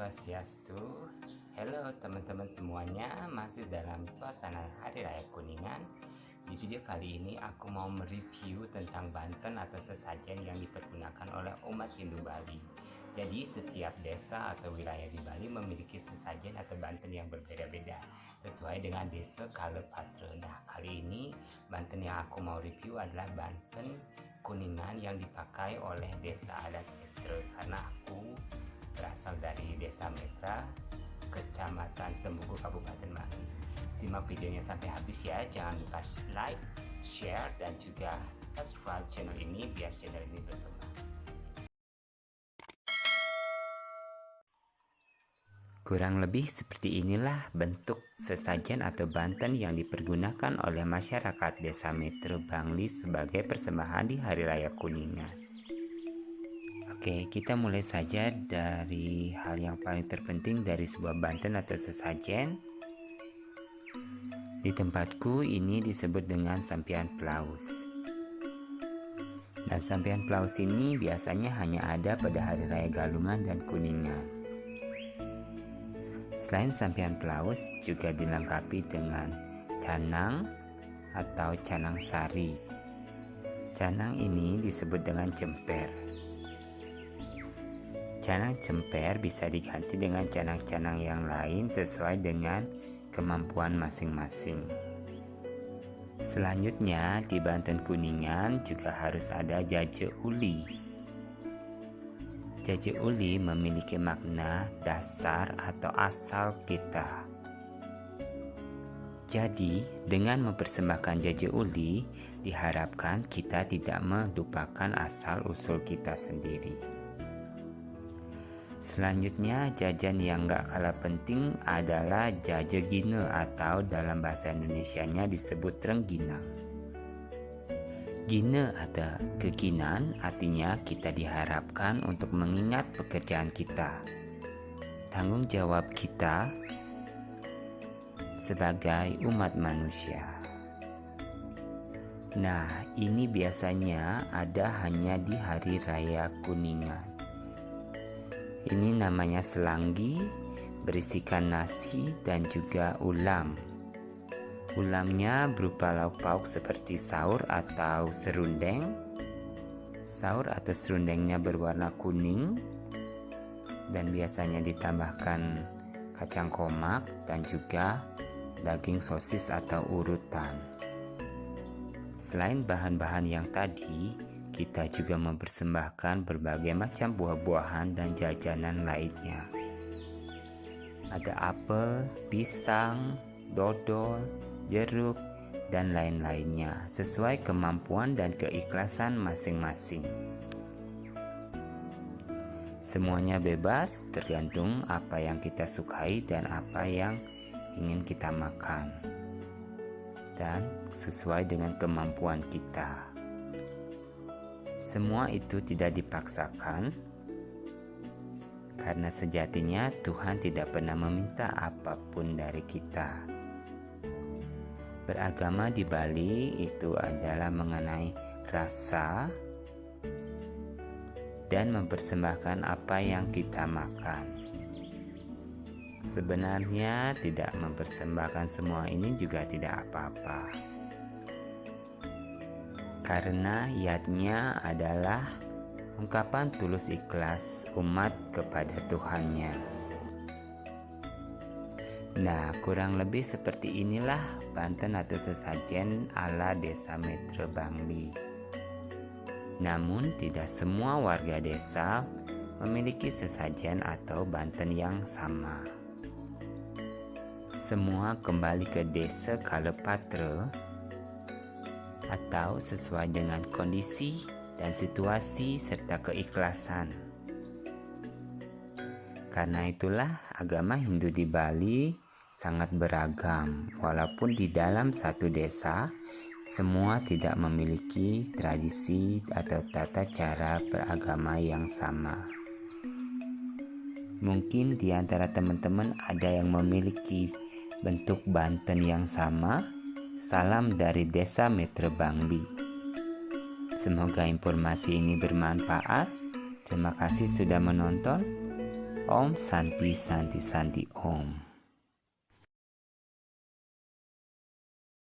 Swastiastu. Halo teman-teman semuanya, masih dalam suasana Hari Raya Kuningan. Di video kali ini aku mau mereview tentang Banten atau sesajen yang dipergunakan oleh umat Hindu Bali. Jadi setiap desa atau wilayah di Bali memiliki sesajen atau Banten yang berbeda-beda sesuai dengan desa Kalepatra. Nah, kali ini Banten yang aku mau review adalah Banten Kuningan yang dipakai oleh desa adat Metra, karena aku berasal dari Desa Metra, Kecamatan Tembugu, Kabupaten Bali. Simak videonya sampai habis ya, jangan lupa like, share, dan juga subscribe channel ini biar channel ini berkembang. Kurang lebih seperti inilah bentuk sesajen atau Banten yang dipergunakan oleh masyarakat Desa Metra Bangli sebagai persembahan di Hari Raya Kuningan. Oke, kita mulai saja dari hal yang paling terpenting dari sebuah Banten atau sesajen. Di tempatku ini disebut dengan sampian plaus. Dan sampian plaus ini biasanya hanya ada pada Hari Raya Galungan dan Kuningan. Selain sampian plaus juga dilengkapi dengan canang atau canang sari. Canang ini disebut dengan cemper. Canang cemper bisa diganti dengan canang-canang yang lain sesuai dengan kemampuan masing-masing. Selanjutnya di Banten Kuningan juga harus ada jaje uli. Jaje uli memiliki makna dasar atau asal kita. Jadi dengan mempersembahkan jaje uli diharapkan kita tidak melupakan asal usul kita sendiri. Selanjutnya jajan yang gak kalah penting adalah jaje gine atau dalam bahasa Indonesianya disebut rengginang. Gine atau keginan artinya kita diharapkan untuk mengingat pekerjaan kita, tanggung jawab kita sebagai umat manusia. Nah, ini biasanya ada hanya di Hari Raya Kuningan. Ini namanya selanggi, berisikan nasi dan juga ulam. Ulamnya berupa lauk pauk seperti saur atau serundeng. Saur atau serundengnya berwarna kuning dan biasanya ditambahkan kacang komak dan juga daging sosis atau urutan. Selain bahan-bahan yang tadi, kita juga mempersembahkan berbagai macam buah-buahan dan jajanan lainnya. Ada apel, pisang, dodol, jeruk, dan lain-lainnya sesuai kemampuan dan keikhlasan masing-masing. Semuanya bebas, tergantung apa yang kita sukai dan apa yang ingin kita makan, dan sesuai dengan kemampuan kita. Semua itu tidak dipaksakan, karena sejatinya Tuhan tidak pernah meminta apapun dari kita. Beragama di Bali itu adalah mengenai rasa dan mempersembahkan apa yang kita makan. Sebenarnya tidak mempersembahkan semua ini juga tidak apa-apa, karena niatnya adalah ungkapan tulus ikhlas umat kepada Tuhannya. Nah, kurang lebih seperti inilah Banten atau sesajen ala Desa Metra Bangli. Namun tidak semua warga desa memiliki sesajen atau Banten yang sama. Semua kembali ke Desa Kalepatra atau sesuai dengan kondisi dan situasi serta keikhlasan. Karena itulah agama Hindu di Bali sangat beragam, walaupun di dalam satu desa semua tidak memiliki tradisi atau tata cara beragama yang sama. Mungkin di antara teman-teman ada yang memiliki bentuk Banten yang sama. Salam dari Desa Metra Bangli. Semoga informasi ini bermanfaat. Terima kasih sudah menonton. Om Santi Santi Santi Om.